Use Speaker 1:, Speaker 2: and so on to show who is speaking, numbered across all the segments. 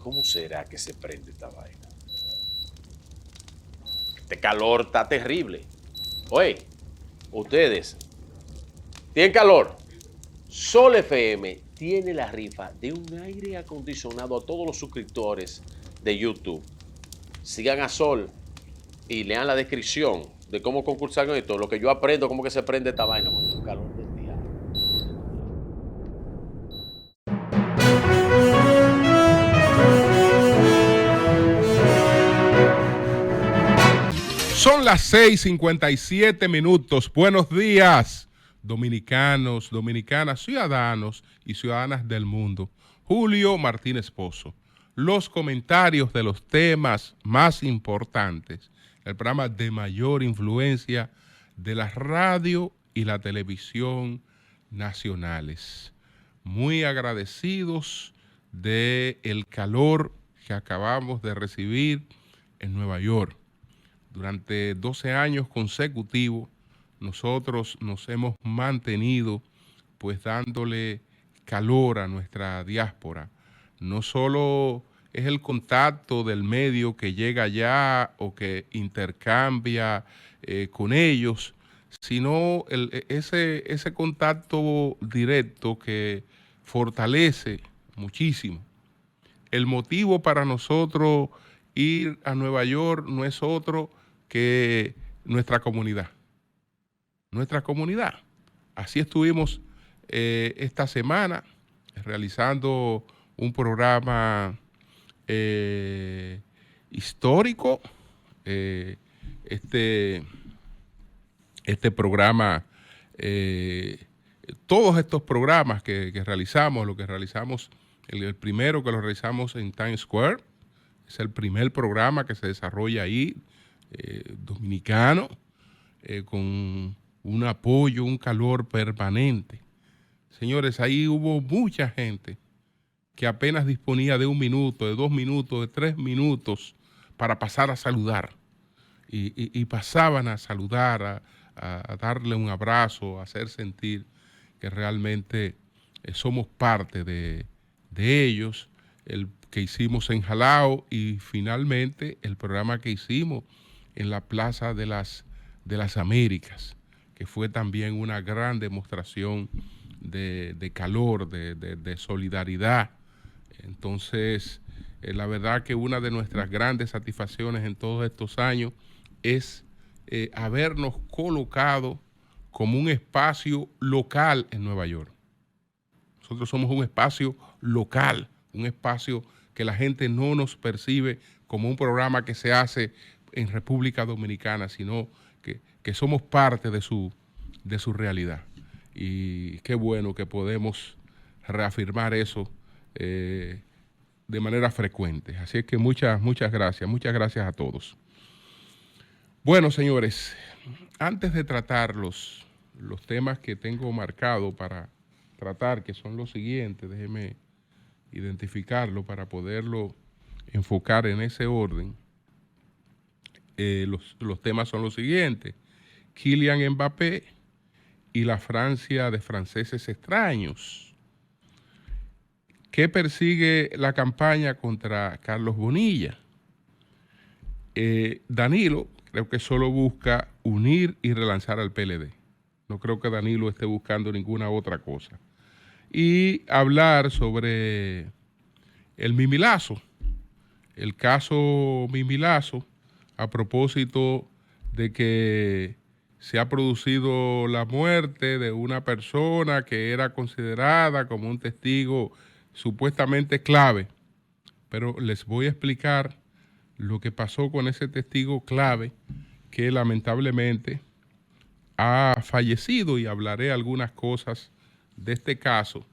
Speaker 1: ¿cómo será que se prende esta vaina? Este calor está terrible. Oye, ustedes, ¿tienen calor? Sol FM tiene la rifa de un aire acondicionado a todos los suscriptores de YouTube. Sigan a Sol y lean la descripción de cómo concursar con esto. Lo que yo aprendo, cómo que se prende esta vaina con el calor del día.
Speaker 2: Son las 6:57. Buenos días, dominicanos, dominicanas, ciudadanos y ciudadanas del mundo. Julio Martínez Pozo. Los comentarios de los temas más importantes, el programa de mayor influencia de la radio y la televisión nacionales. Muy agradecidos del calor que acabamos de recibir en Nueva York. Durante 12 años consecutivos, nosotros nos hemos mantenido pues dándole calor a nuestra diáspora. No solo es el contacto del medio que llega allá o que intercambia con ellos, sino ese contacto directo que fortalece muchísimo. El motivo para nosotros ir a Nueva York no es otro que nuestra comunidad. Nuestra comunidad. Así estuvimos esta semana realizando un programa histórico. Este programa, todos estos programas que realizamos, lo que realizamos, el primero que lo realizamos en Times Square, es el primer programa que se desarrolla ahí, dominicano, con un apoyo, un calor permanente. Señores, ahí hubo mucha gente que apenas disponía de 1 minuto, de 2 minutos, de 3 minutos para pasar a saludar. Y pasaban a saludar, a darle un abrazo, a hacer sentir que realmente somos parte de ellos. El que hicimos en Jalao y finalmente el programa que hicimos en la Plaza de las Américas, que fue también una gran demostración de calor, de solidaridad. Entonces, la verdad que una de nuestras grandes satisfacciones en todos estos años es habernos colocado como un espacio local en Nueva York. Nosotros somos un espacio local, un espacio que la gente no nos percibe como un programa que se hace en República Dominicana, sino que somos parte de su realidad. Y qué bueno que podemos reafirmar eso de manera frecuente. Así es que muchas gracias a todos. Bueno, señores, antes de tratar los temas que tengo marcado para tratar, que son los siguientes, déjeme identificarlo para poderlo enfocar en ese orden. Los temas son los siguientes: Kylian Mbappé y la Francia de franceses extraños. ¿Qué persigue la campaña contra Carlos Bonilla? Danilo creo que solo busca unir y relanzar al PLD. No creo que Danilo esté buscando ninguna otra cosa. Y hablar sobre el Mimilazo, el caso Mimilazo, a propósito de que se ha producido la muerte de una persona que era considerada como un testigo supuestamente clave. Pero les voy a explicar lo que pasó con ese testigo clave que lamentablemente ha fallecido, y hablaré algunas cosas de este caso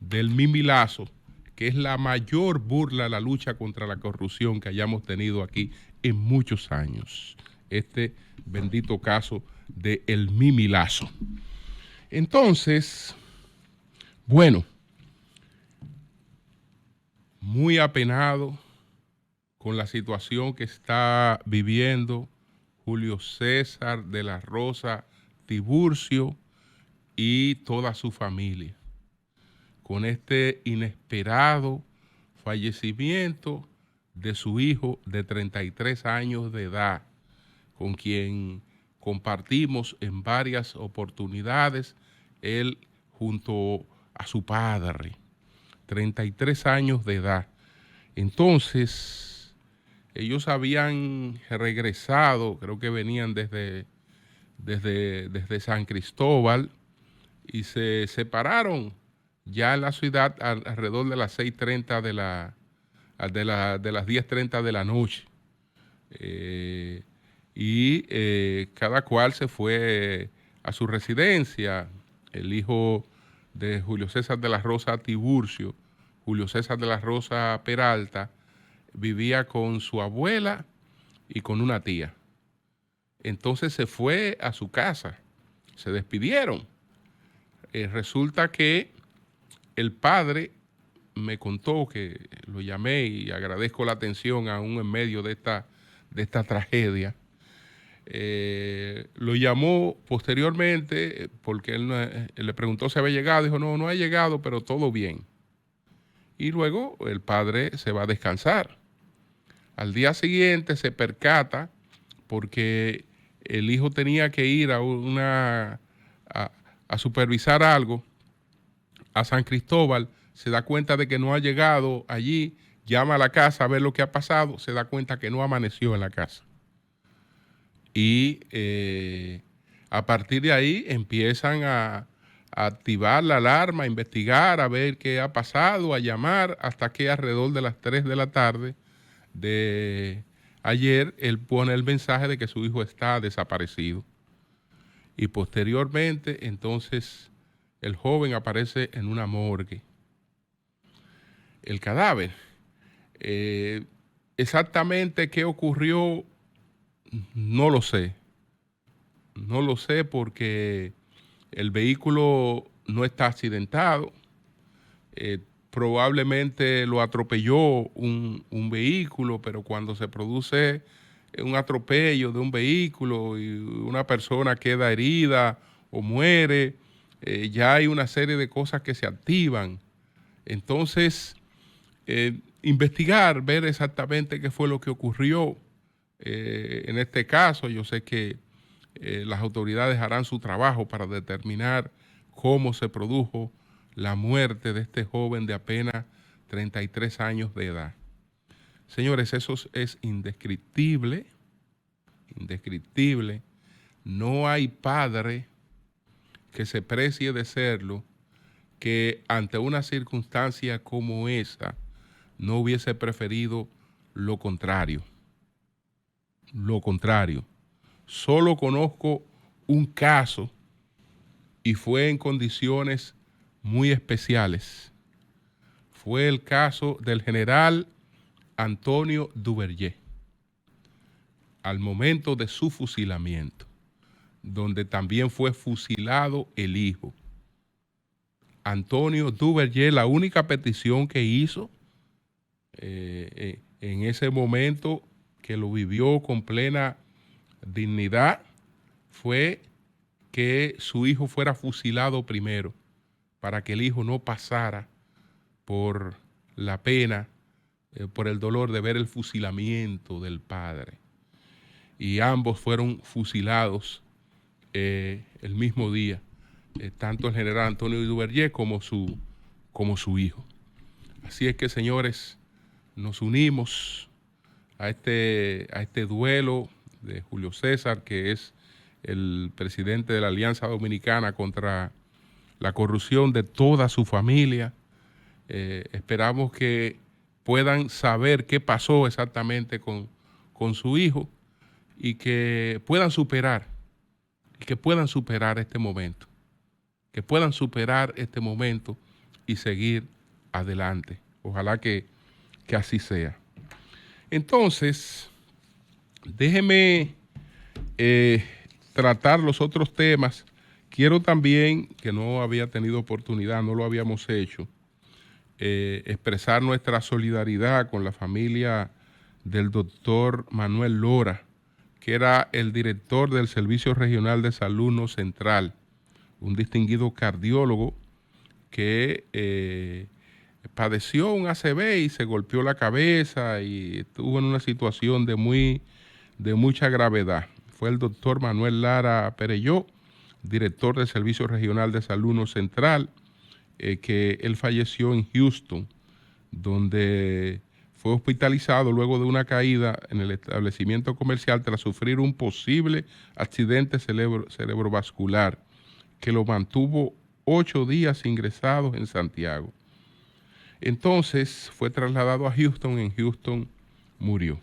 Speaker 2: del Mimilazo, que es la mayor burla a la lucha contra la corrupción que hayamos tenido aquí en muchos años. Este bendito caso de el Mimilazo. Entonces, bueno, muy apenado con la situación que está viviendo Julio César de la Rosa Tiburcio y toda su familia, con este inesperado fallecimiento de su hijo de 33 años de edad, con quien compartimos en varias oportunidades, él junto a su padre, 33 años de edad. Entonces, ellos habían regresado, creo que venían desde San Cristóbal, y se separaron ya en la ciudad alrededor de las 6:30 de las 10:30 de la noche. Cada cual se fue a su residencia. El hijo de Julio César de la Rosa Tiburcio, Julio César de la Rosa Peralta, vivía con su abuela y con una tía. Entonces se fue a su casa, se despidieron. Resulta que el padre me contó, que lo llamé y agradezco la atención aún en medio de esta tragedia. Lo llamó posteriormente porque él le preguntó si había llegado. Dijo, no ha llegado, pero todo bien. Y luego el padre se va a descansar. Al día siguiente se percata porque el hijo tenía que ir a supervisar algo a San Cristóbal. Se da cuenta de que no ha llegado allí, llama a la casa a ver lo que ha pasado, se da cuenta que no amaneció en la casa. Y a partir de ahí empiezan a activar la alarma, a investigar, a ver qué ha pasado, a llamar, hasta que alrededor de las 3 de la tarde de ayer él pone el mensaje de que su hijo está desaparecido. Y posteriormente, entonces, el joven aparece en una morgue. El cadáver. Exactamente qué ocurrió, no lo sé. No lo sé porque el vehículo no está accidentado. Probablemente lo atropelló un vehículo, pero cuando se produce un atropello de un vehículo y una persona queda herida o muere, ya hay una serie de cosas que se activan. Entonces, investigar, ver exactamente qué fue lo que ocurrió en este caso. Yo sé que las autoridades harán su trabajo para determinar cómo se produjo la muerte de este joven de apenas 33 años de edad. Señores, eso es indescriptible, indescriptible. No hay padre que se precie de serlo que ante una circunstancia como esa no hubiese preferido lo contrario. Lo contrario. Solo conozco un caso y fue en condiciones muy especiales. Fue el caso del general Antonio Duvergé, al momento de su fusilamiento, donde también fue fusilado el hijo. Antonio Duvergé, la única petición que hizo en ese momento, que lo vivió con plena dignidad, fue que su hijo fuera fusilado primero, para que el hijo no pasara por la pena, por el dolor de ver el fusilamiento del padre. Y ambos fueron fusilados el mismo día, tanto el general Antonio Duvergé como su hijo. Así es que, señores, nos unimos a este duelo de Julio César, que es el presidente de la Alianza Dominicana contra la corrupción, de toda su familia. Esperamos que puedan saber qué pasó exactamente con su hijo y que puedan superar este momento, y seguir adelante. Ojalá que así sea. Entonces, déjeme tratar los otros temas. Quiero también, que no había tenido oportunidad, no lo habíamos hecho, expresar nuestra solidaridad con la familia del doctor Manuel Lora, que era el director del Servicio Regional de Salud No Central, un distinguido cardiólogo que padeció un ACV y se golpeó la cabeza y estuvo en una situación de mucha gravedad. Fue el doctor Manuel Lara Perelló, director del Servicio Regional de Salud No Central, que él falleció en Houston, donde fue hospitalizado luego de una caída en el establecimiento comercial tras sufrir un posible accidente cerebrovascular que lo mantuvo 8 días ingresado en Santiago. Entonces fue trasladado a Houston, en Houston murió.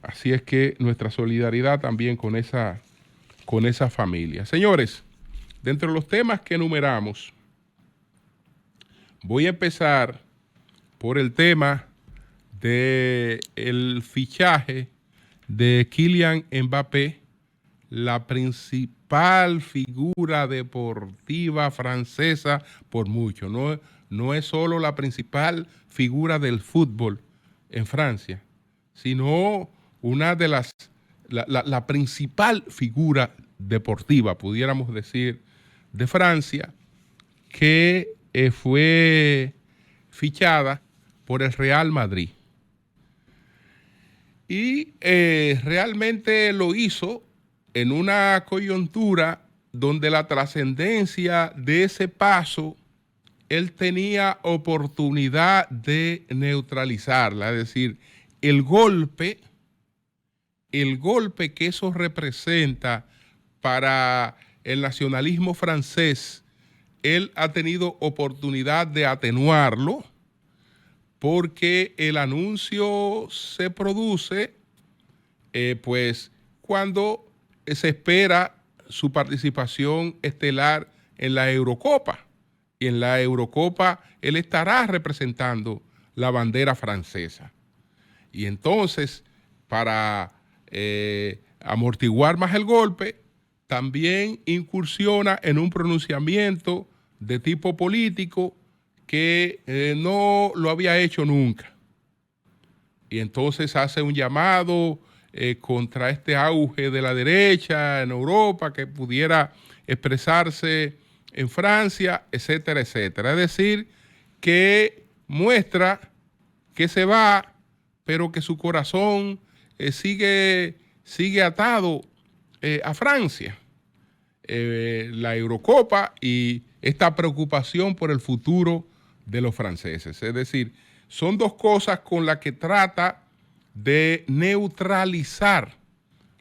Speaker 2: Así es que nuestra solidaridad también con esa familia. Señores, dentro de los temas que enumeramos, voy a empezar por el tema del fichaje de Kylian Mbappé, la principal figura deportiva francesa por mucho. No es solo la principal figura del fútbol en Francia, sino una de la principal figura deportiva, pudiéramos decir, de Francia, que fue fichada por el Real Madrid. Y realmente lo hizo en una coyuntura donde la trascendencia de ese paso, él tenía oportunidad de neutralizarla, es decir, el golpe que eso representa para el nacionalismo francés, él ha tenido oportunidad de atenuarlo, porque el anuncio se produce pues cuando se espera su participación estelar en la Eurocopa. Y en la Eurocopa él estará representando la bandera francesa. Y entonces, para amortiguar más el golpe, también incursiona en un pronunciamiento de tipo político que no lo había hecho nunca. Y entonces hace un llamado contra este auge de la derecha en Europa que pudiera expresarse en Francia, etcétera, etcétera. Es decir, que muestra que se va, pero que su corazón sigue atado a Francia. La Eurocopa y esta preocupación por el futuro de los franceses. Es decir, son dos cosas con las que trata de neutralizar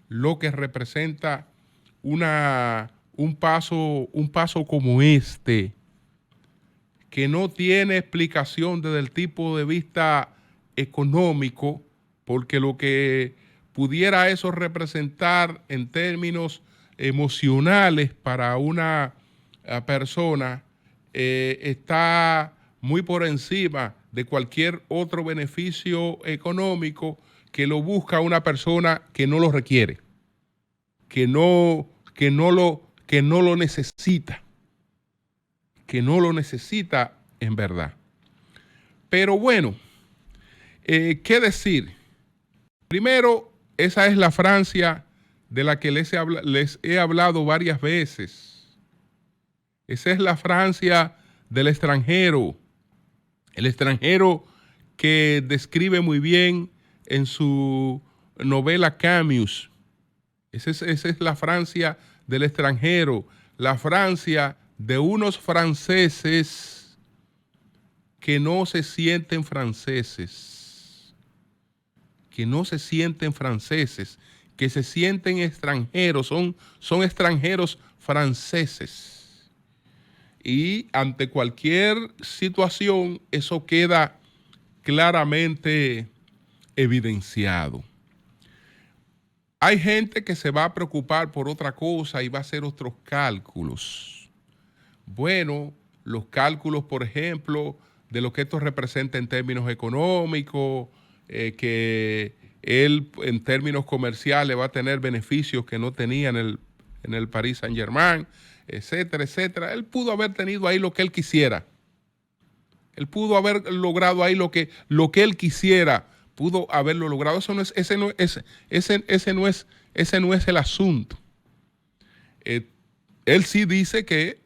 Speaker 2: lo que representa un paso como este, que no tiene explicación desde el tipo de vista económico, porque lo que pudiera eso representar en términos emocionales para una persona está muy por encima de cualquier otro beneficio económico que lo busca una persona que no lo requiere, que no lo necesita, en verdad. Pero bueno, ¿qué decir? Primero, esa es la Francia de la que les he hablado varias veces. Esa es la Francia del extranjero. El extranjero que describe muy bien en su novela Camus. Esa es la Francia del extranjero. La Francia de unos franceses que no se sienten franceses. Que no se sienten franceses. Que se sienten extranjeros. Son extranjeros franceses. Y ante cualquier situación, eso queda claramente evidenciado. Hay gente que se va a preocupar por otra cosa y va a hacer otros cálculos. Bueno, los cálculos, por ejemplo, de lo que esto representa en términos económicos, que él en términos comerciales va a tener beneficios que no tenía en el Paris Saint-Germain, etcétera, etcétera. Él pudo haber tenido ahí lo que él quisiera. Él pudo haber logrado ahí lo que él quisiera. Pudo haberlo logrado. Ese no es el asunto. Él sí dice que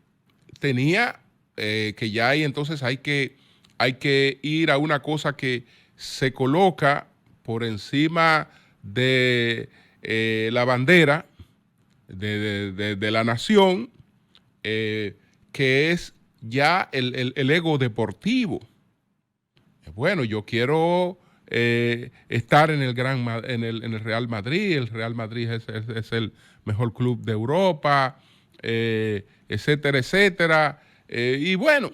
Speaker 2: tenía que ya hay, entonces hay que hay que ir a una cosa que se coloca por encima de la bandera de la nación, que es ya el ego deportivo. Bueno, yo quiero estar en el Real Madrid. El Real Madrid es el mejor club de Europa, etcétera, etcétera. Y bueno,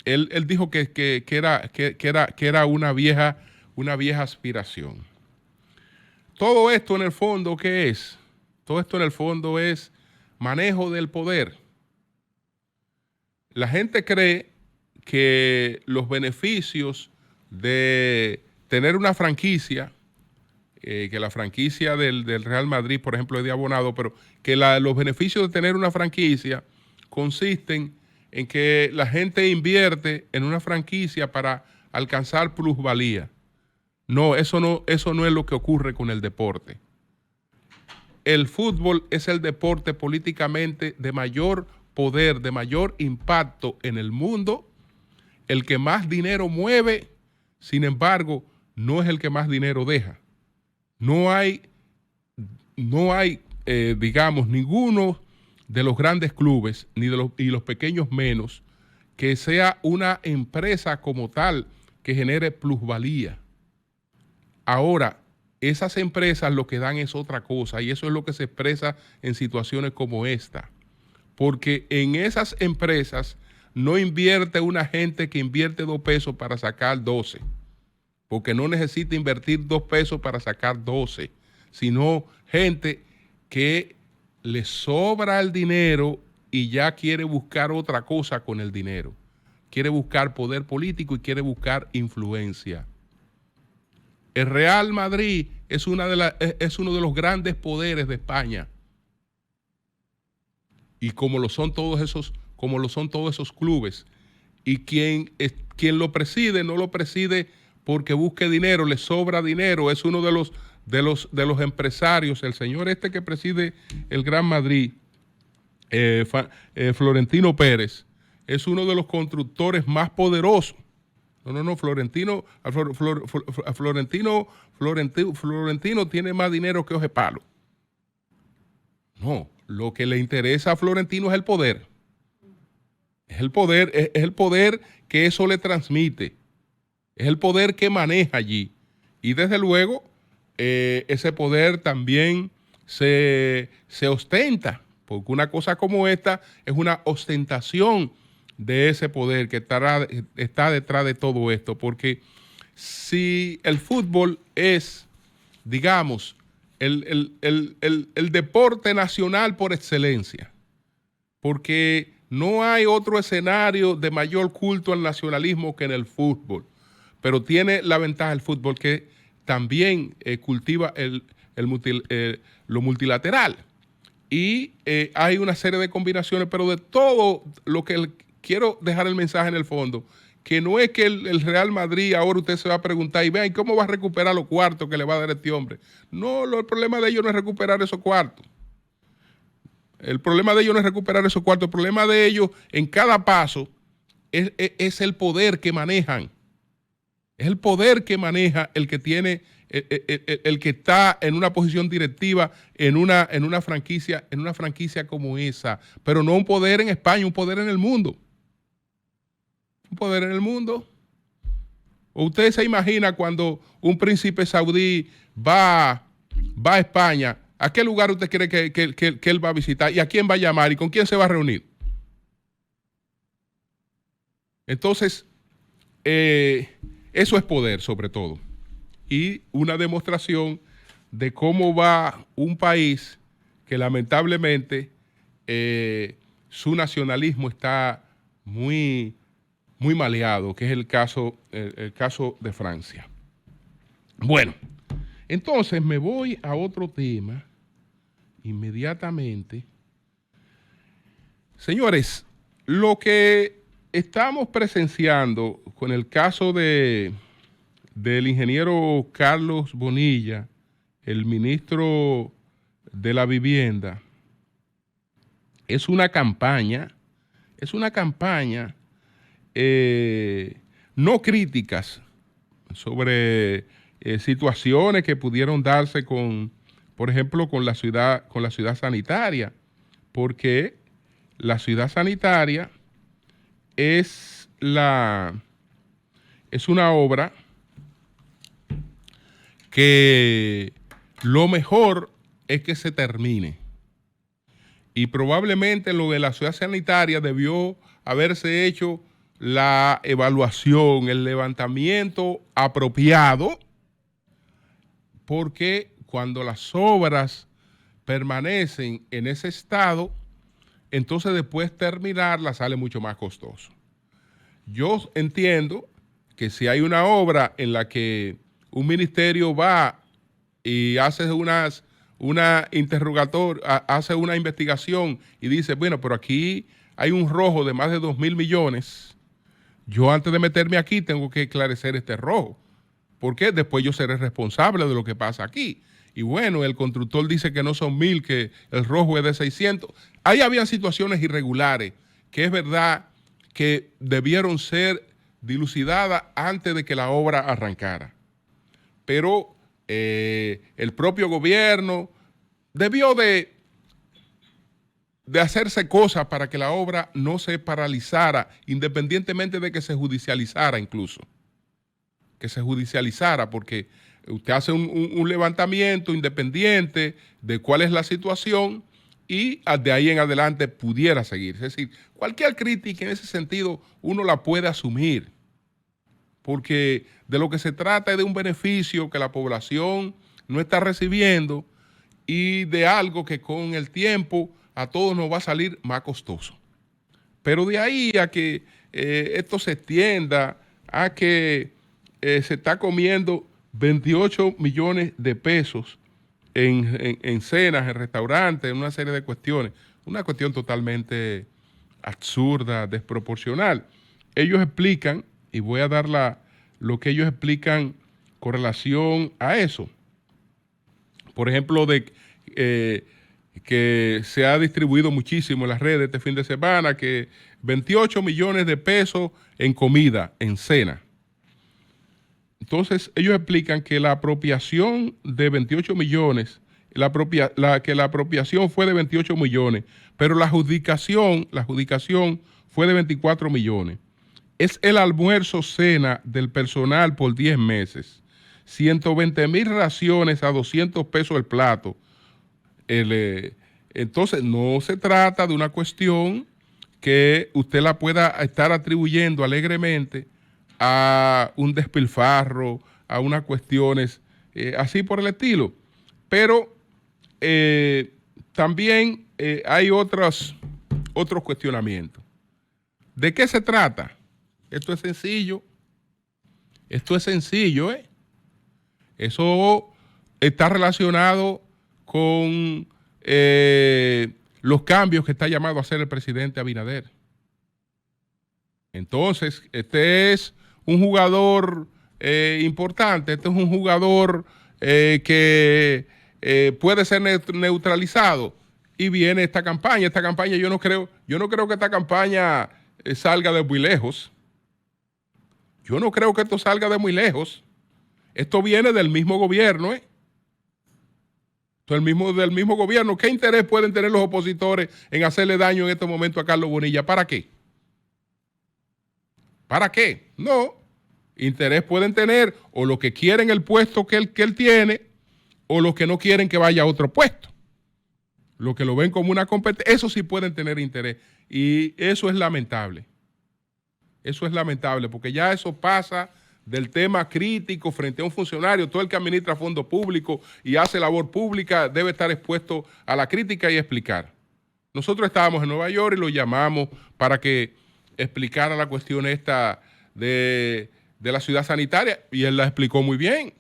Speaker 2: él dijo que era una vieja aspiración. Todo esto en el fondo, ¿qué es? Todo esto en el fondo es manejo del poder. La gente cree que los beneficios de tener una franquicia, que la franquicia del Real Madrid, por ejemplo, es de abonado, pero que los beneficios de tener una franquicia consisten en que la gente invierte en una franquicia para alcanzar plusvalía. No, eso no es lo que ocurre con el deporte. El fútbol es el deporte políticamente de mayor poder, de mayor impacto en el mundo, el que más dinero mueve. Sin embargo, no es el que más dinero deja. No hay, digamos, ninguno de los grandes clubes, ni y los pequeños menos, que sea una empresa como tal que genere plusvalía. Ahora, esas empresas lo que dan es otra cosa, y eso es lo que se expresa en situaciones como esta. Porque en esas empresas no invierte una gente que invierte 2 pesos para sacar 12, porque no necesita invertir 2 pesos para sacar 12, sino gente que le sobra el dinero y ya quiere buscar otra cosa con el dinero. Quiere buscar poder político y quiere buscar influencia. El Real Madrid es uno de los grandes poderes de España. Y como lo son todos esos clubes. Y quien lo preside, no lo preside porque busque dinero, le sobra dinero. Es uno de los empresarios, el señor este que preside el Gran Madrid, Florentino Pérez, es uno de los constructores más poderosos. Florentino tiene más dinero que Ojepalo. No, lo que le interesa a Florentino es el poder. Es el poder que eso le transmite. Es el poder que maneja allí. Y desde luego, ese poder también se ostenta, porque una cosa como esta es una ostentación de ese poder que está detrás de todo esto. Porque si el fútbol es, digamos, el deporte nacional por excelencia, porque no hay otro escenario de mayor culto al nacionalismo que en el fútbol, pero tiene la ventaja el fútbol que también cultiva lo multilateral, y hay una serie de combinaciones, pero de todo lo que quiero dejar el mensaje en el fondo, que no es que el Real Madrid ahora usted se va a preguntar y vean cómo va a recuperar los cuartos que le va a dar este hombre. No, el problema de ellos no es recuperar esos cuartos. El problema de ellos no es recuperar esos cuartos. El problema de ellos en cada paso es el poder que manejan. Es el poder que maneja el que tiene, el que está en una posición directiva en una franquicia como esa. Pero no un poder en España, un poder en el mundo. Un poder en el mundo. ¿O usted se imagina cuando un príncipe saudí va a España? ¿A qué lugar usted cree que él va a visitar? ¿Y a quién va a llamar? ¿Y con quién se va a reunir? Entonces, eso es poder sobre todo. Y una demostración de cómo va un país que lamentablemente su nacionalismo está muy maleado, que es el caso de Francia. Bueno, entonces me voy a otro tema inmediatamente. Señores, lo que estamos presenciando con el caso del ingeniero Carlos Bonilla, el ministro de la Vivienda, es una campaña no críticas sobre situaciones que pudieron darse con, por ejemplo, con la ciudad sanitaria, porque la ciudad sanitaria es una obra que lo mejor es que se termine. Y probablemente lo de la ciudad sanitaria debió haberse hecho la evaluación, el levantamiento apropiado, porque cuando las obras permanecen en ese estado, entonces después terminarla sale mucho más costoso. Yo entiendo que si hay una obra en la que un ministerio va y hace hace una investigación y dice, bueno, pero aquí hay un rojo de más de 2.000 millones, yo antes de meterme aquí tengo que esclarecer este rojo, porque después yo seré responsable de lo que pasa aquí. Y bueno, el constructor dice que no son 1.000, que el rojo es de 600. Ahí había situaciones irregulares, que es verdad que debieron ser dilucidadas antes de que la obra arrancara. Pero el propio gobierno debió de hacerse cosas para que la obra no se paralizara, independientemente de que se judicializara incluso. Que se judicializara, porque usted hace un levantamiento independiente de cuál es la situación y de ahí en adelante pudiera seguir. Es decir, cualquier crítica en ese sentido uno la puede asumir, porque de lo que se trata es de un beneficio que la población no está recibiendo y de algo que con el tiempo a todos nos va a salir más costoso. Pero de ahí a que esto se extienda, a que se está comiendo 28 millones de pesos en cenas, en restaurantes, en una serie de cuestiones. Una cuestión totalmente absurda, desproporcional. Ellos explican, y voy a dar lo que ellos explican con relación a eso. Por ejemplo, que se ha distribuido muchísimo en las redes este fin de semana, que 28 millones de pesos en comida, en cena. Entonces, ellos explican que la apropiación de 28 millones, que la apropiación fue de 28 millones, pero la adjudicación fue de 24 millones. Es el almuerzo cena del personal por 10 meses. 120,000 raciones a 200 pesos el plato. Entonces, no se trata de una cuestión que usted la pueda estar atribuyendo alegremente a un despilfarro, a unas cuestiones así por el estilo. Pero también hay otros cuestionamientos. ¿De qué se trata? Esto es sencillo. Eso está relacionado con los cambios que está llamado a hacer el presidente Abinader. Entonces, este es un jugador importante, este es un jugador que puede ser neutralizado. Y viene esta campaña. Esta campaña yo no creo que esta campaña salga de muy lejos. Yo no creo que esto salga de muy lejos. Esto viene del mismo gobierno, del mismo gobierno. ¿Qué interés pueden tener los opositores en hacerle daño en este momento a Carlos Bonilla? ¿Para qué? ¿Para qué? No. Interés pueden tener o los que quieren el puesto que él tiene o los que no quieren que vaya a otro puesto. Los que lo ven como una competencia, eso sí pueden tener interés. Y eso es lamentable. Eso es lamentable porque ya eso pasa del tema crítico frente a un funcionario. Todo el que administra fondos públicos y hace labor pública debe estar expuesto a la crítica y explicar. Nosotros estábamos en Nueva York y lo llamamos para que explicara la cuestión esta de la ciudad sanitaria y él la explicó muy bien.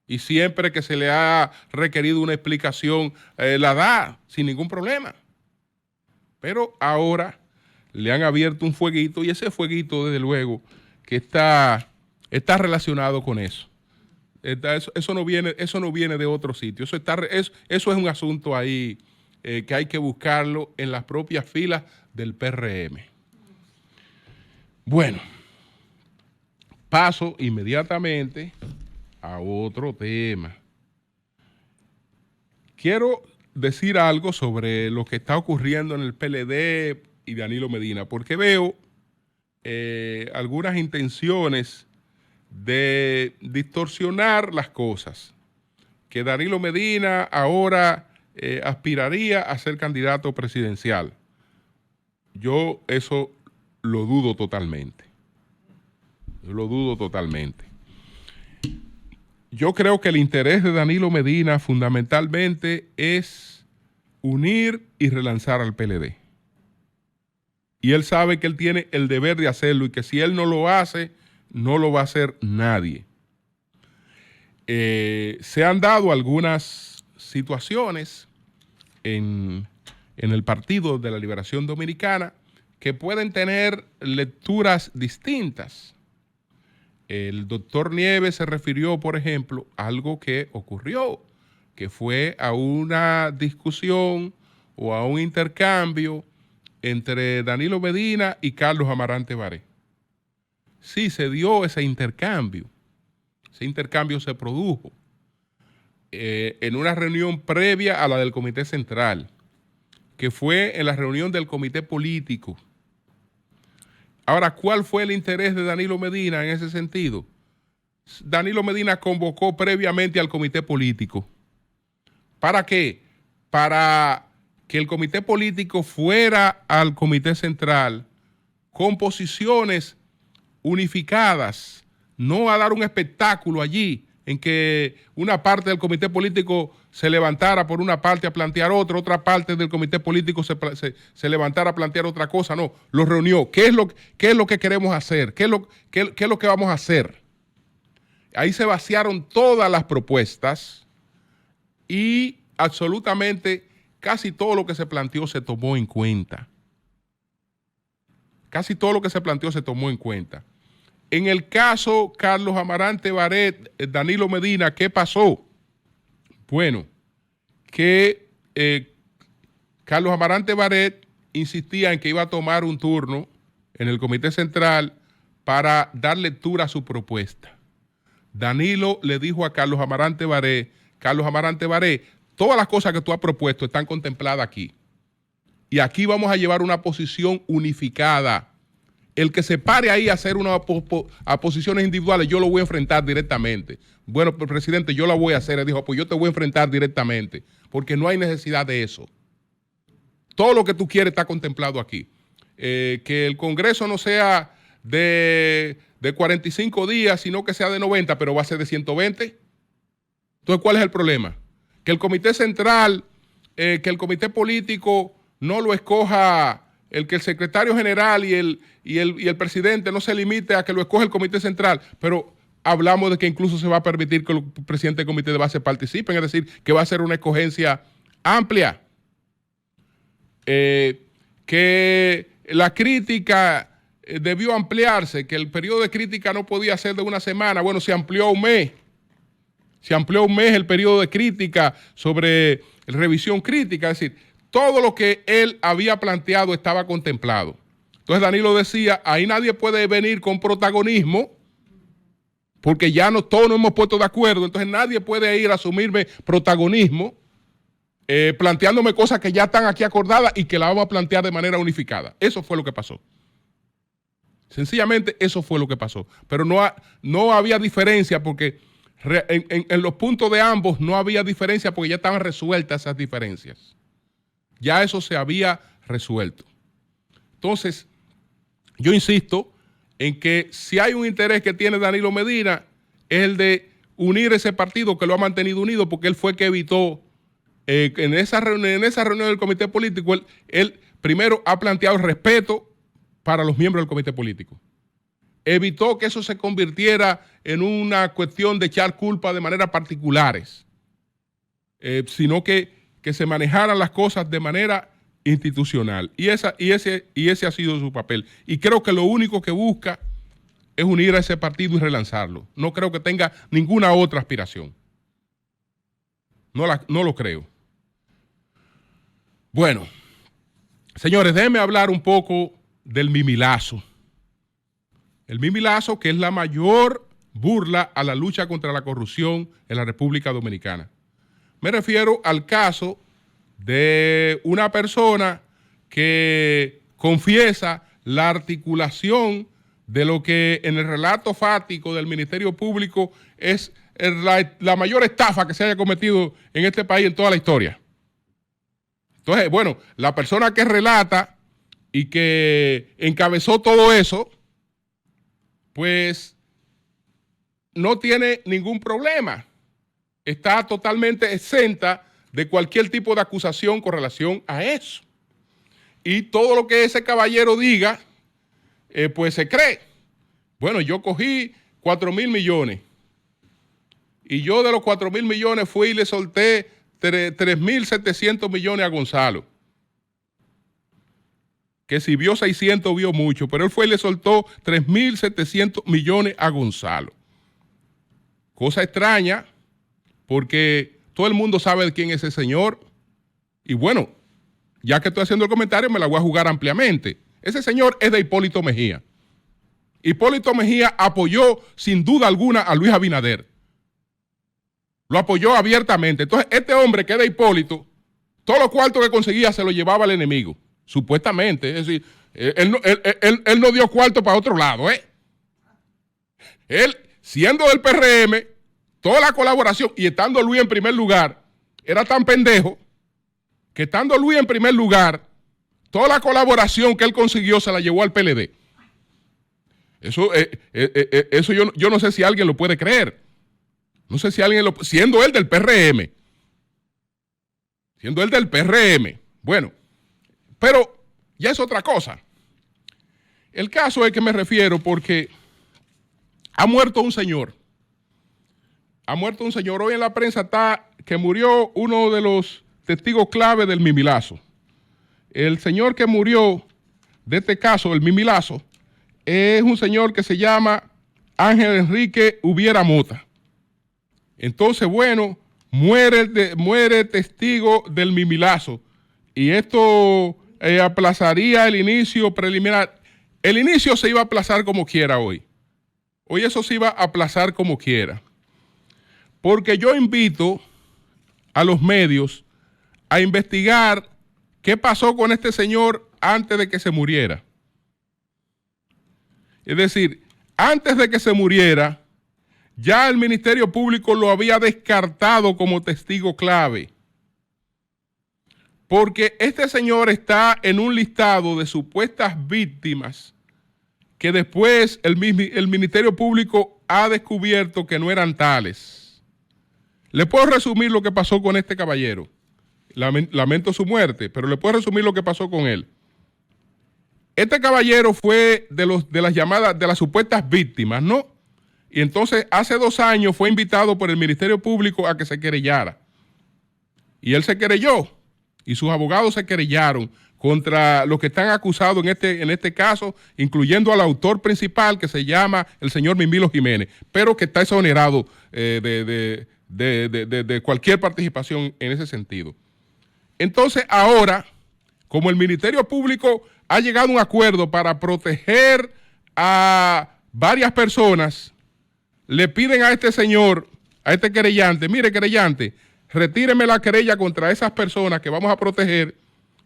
Speaker 2: Y siempre que se le ha requerido una explicación, la da sin ningún problema. Pero ahora le han abierto un fueguito y ese fueguito, desde luego, que está relacionado con eso. Eso no viene de otro sitio. Eso es un asunto ahí que hay que buscarlo en las propias filas del PRM. Bueno, Paso inmediatamente a otro tema. Quiero decir algo sobre lo que está ocurriendo en el PLD y Danilo Medina, porque veo algunas intenciones de distorsionar las cosas. Que Danilo Medina ahora aspiraría a ser candidato presidencial. Yo eso lo dudo totalmente. Yo creo que el interés de Danilo Medina fundamentalmente es unir y relanzar al PLD. Y él sabe que él tiene el deber de hacerlo y que si él no lo hace, no lo va a hacer nadie. Se han dado algunas situaciones en el Partido de la Liberación Dominicana que pueden tener lecturas distintas. El doctor Nieves se refirió, por ejemplo, a algo que ocurrió, que fue a una discusión o a un intercambio entre Danilo Medina y Carlos Amarante Baré. Sí, se dio ese intercambio. Ese intercambio se produjo en una reunión previa a la del Comité Central, que fue en la reunión del Comité Político. Ahora, ¿cuál fue el interés de Danilo Medina en ese sentido? Danilo Medina convocó previamente al Comité Político. ¿Para qué? Para que el Comité Político fuera al Comité Central con posiciones unificadas, no a dar un espectáculo allí en que una parte del comité político se levantara por una parte a plantear otra parte del comité político se levantara a plantear otra cosa. No, los reunió. ¿Qué es lo que queremos hacer? ¿Qué es lo que vamos a hacer? Ahí se vaciaron todas las propuestas y absolutamente casi todo lo que se planteó se tomó en cuenta. Casi todo lo que se planteó se tomó en cuenta. En el caso Carlos Amarante Baré, Danilo Medina, ¿qué pasó? Bueno, que Carlos Amarante Baré insistía en que iba a tomar un turno en el Comité Central para dar lectura a su propuesta. Danilo le dijo a Carlos Amarante Baré, todas las cosas que tú has propuesto están contempladas aquí. Y aquí vamos a llevar una posición unificada. El que se pare ahí a hacer a posiciones individuales, yo lo voy a enfrentar directamente. Bueno, presidente, yo la voy a hacer. Él dijo, pues yo te voy a enfrentar directamente, porque no hay necesidad de eso. Todo lo que tú quieres está contemplado aquí. Que el Congreso no sea de 45 días, sino que sea de 90, pero va a ser de 120. Entonces, ¿cuál es el problema? Que el Comité Central, que el Comité Político no lo escoja, que el secretario general y el presidente no se limite a que lo escoja el Comité Central, pero hablamos de que incluso se va a permitir que los presidentes del comité de base participen, es decir, que va a ser una escogencia amplia. Que la crítica debió ampliarse, que el periodo de crítica no podía ser de una semana. Bueno, se amplió un mes. Se amplió un mes el periodo de crítica sobre revisión crítica, es decir, todo lo que él había planteado estaba contemplado. Entonces Danilo decía, ahí nadie puede venir con protagonismo, porque ya todos nos hemos puesto de acuerdo, entonces nadie puede ir a asumirme protagonismo, planteándome cosas que ya están aquí acordadas y que las vamos a plantear de manera unificada. Eso fue lo que pasó. Sencillamente eso fue lo que pasó. Pero no había diferencia porque en los puntos de ambos no había diferencia porque ya estaban resueltas esas diferencias. Ya eso se había resuelto. Entonces, yo insisto en que si hay un interés que tiene Danilo Medina es el de unir ese partido que lo ha mantenido unido, porque él fue que evitó en esa reunión del comité político, él primero ha planteado el respeto para los miembros del comité político. Evitó que eso se convirtiera en una cuestión de echar culpa de manera particulares, sino que se manejaran las cosas de manera institucional. Y ese ha sido su papel. Y creo que lo único que busca es unir a ese partido y relanzarlo. No creo que tenga ninguna otra aspiración. No lo creo. Bueno, señores, déjenme hablar un poco del mimilazo. El mimilazo, que es la mayor burla a la lucha contra la corrupción en la República Dominicana. Me refiero al caso de una persona que confiesa la articulación de lo que en el relato fático del Ministerio Público es la mayor estafa que se haya cometido en este país en toda la historia. Entonces, bueno, la persona que relata y que encabezó todo eso, pues no tiene ningún problema. Está totalmente exenta de cualquier tipo de acusación con relación a eso. Y todo lo que ese caballero diga, pues se cree. Bueno, yo cogí 4,000 millones. Y yo de los 4,000 millones fui y le solté 3,700 millones a Gonzalo. Que si vio 600, vio mucho. Pero él fue y le soltó 3,700 millones a Gonzalo. Cosa extraña, porque todo el mundo sabe de quién es ese señor. Y bueno, ya que estoy haciendo el comentario, me la voy a jugar ampliamente. Ese señor es de Hipólito Mejía. Hipólito Mejía apoyó sin duda alguna a Luis Abinader. Lo apoyó abiertamente. Entonces, este hombre que es de Hipólito, todos los cuartos que conseguía se los llevaba al enemigo. Supuestamente. Es decir, él no dio cuarto para otro lado, ¿eh? Él, siendo del PRM, toda la colaboración, y estando Luis en primer lugar, era tan pendejo que estando Luis en primer lugar, toda la colaboración que él consiguió se la llevó al PLD. Eso yo no sé si alguien lo puede creer. No sé si alguien siendo él del PRM. Siendo él del PRM. Bueno, pero ya es otra cosa. El caso es que me refiero porque ha muerto un señor. Ha muerto un señor. Hoy en la prensa está que murió uno de los testigos clave del mimilazo. El señor que murió de este caso, el mimilazo, es un señor que se llama Ángel Enrique Ubiera Mota. Entonces, bueno, muere testigo del mimilazo. Y esto aplazaría el inicio preliminar. El inicio se iba a aplazar como quiera hoy. Hoy eso se iba a aplazar como quiera. Porque yo invito a los medios a investigar qué pasó con este señor antes de que se muriera. Es decir, antes de que se muriera, ya el Ministerio Público lo había descartado como testigo clave. Porque este señor está en un listado de supuestas víctimas que después el Ministerio Público ha descubierto que no eran tales. Le puedo resumir lo que pasó con este caballero. Lamento su muerte, pero le puedo resumir lo que pasó con él. Este caballero fue de las llamadas, de las supuestas víctimas, ¿no? Y entonces hace 2 años fue invitado por el Ministerio Público a que se querellara. Y él se querelló. Y sus abogados se querellaron contra los que están acusados en este caso, incluyendo al autor principal que se llama el señor Mimilo Jiménez, pero que está exonerado de cualquier participación en ese sentido. Entonces ahora, como el Ministerio Público ha llegado a un acuerdo para proteger a varias personas, le piden a este señor, a este querellante, mire querellante, retíreme la querella contra esas personas que vamos a proteger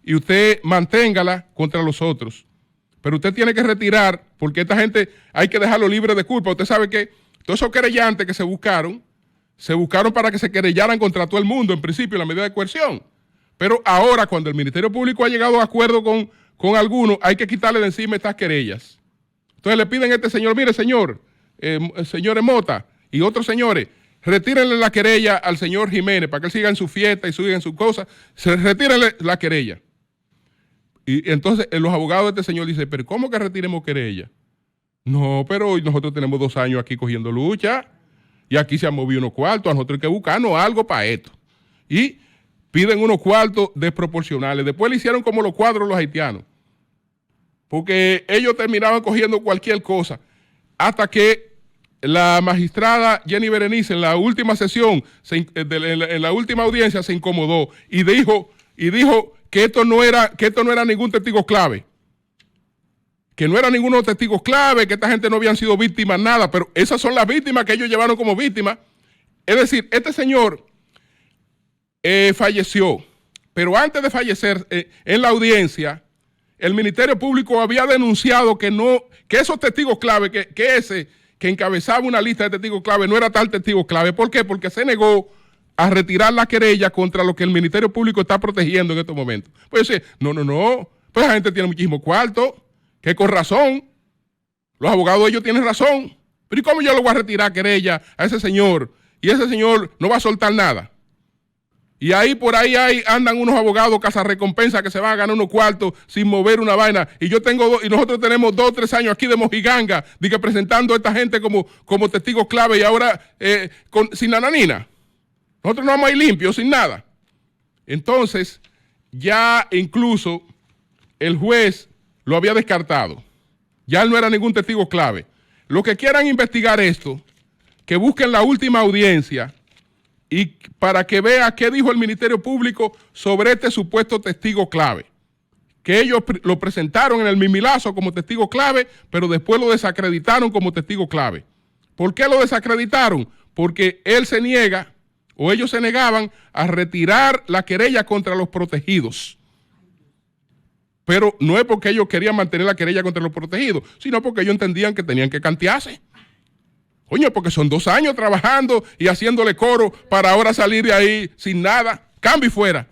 Speaker 2: y usted manténgala contra los otros. Pero usted tiene que retirar, porque esta gente hay que dejarlo libre de culpa. Usted sabe que todos esos querellantes que se buscaron para que se querellaran contra todo el mundo, en principio, en la medida de coerción. Pero ahora, cuando el Ministerio Público ha llegado a acuerdo con algunos, hay que quitarle de encima estas querellas. Entonces le piden a este señor, mire señor, señores Mota y otros señores, retírenle la querella al señor Jiménez para que él siga en su fiesta y siga en sus cosas, retírenle la querella. Y entonces los abogados de este señor dicen, pero ¿cómo que retiremos querella? No, pero nosotros tenemos 2 años aquí cogiendo lucha y aquí se han movido unos cuartos, a nosotros hay que buscarnos algo para esto. Y piden unos cuartos desproporcionales. Después le hicieron como los cuadros los haitianos, porque ellos terminaban cogiendo cualquier cosa, hasta que la magistrada Jenny Berenice en la última sesión, en la última audiencia se incomodó y dijo que esto no era ningún testigo clave, que no eran ninguno de los testigos clave, que esta gente no habían sido víctimas, nada, pero esas son las víctimas que ellos llevaron como víctimas. Es decir, este señor falleció, pero antes de fallecer, en la audiencia, el Ministerio Público había denunciado que esos testigos clave, que ese que encabezaba una lista de testigos clave no era tal testigo clave. ¿Por qué? Porque se negó a retirar la querella contra lo que el Ministerio Público está protegiendo en estos momentos. Pues no, pues la gente tiene muchísimo cuarto, que con razón, los abogados de ellos tienen razón. Pero ¿y cómo yo le voy a retirar querella a ese señor? Y ese señor no va a soltar nada. Y ahí por ahí andan unos abogados cazarrecompensas que se van a ganar unos cuartos sin mover una vaina. Y nosotros tenemos 2 o 3 años aquí de mojiganga, presentando a esta gente como testigos clave y ahora sin nananina. Nosotros no vamos a ir limpios, sin nada. Entonces, ya incluso el juez lo había descartado. Ya él no era ningún testigo clave. Los que quieran investigar esto, que busquen la última audiencia y para que vea qué dijo el Ministerio Público sobre este supuesto testigo clave. Que ellos lo presentaron en el mimilazo como testigo clave, pero después lo desacreditaron como testigo clave. ¿Por qué lo desacreditaron? Porque él se niega, o ellos se negaban a retirar la querella contra los protegidos. Pero no es porque ellos querían mantener la querella contra los protegidos, sino porque ellos entendían que tenían que cantearse. Coño, porque son 2 años trabajando y haciéndole coro para ahora salir de ahí sin nada. Cambio y fuera.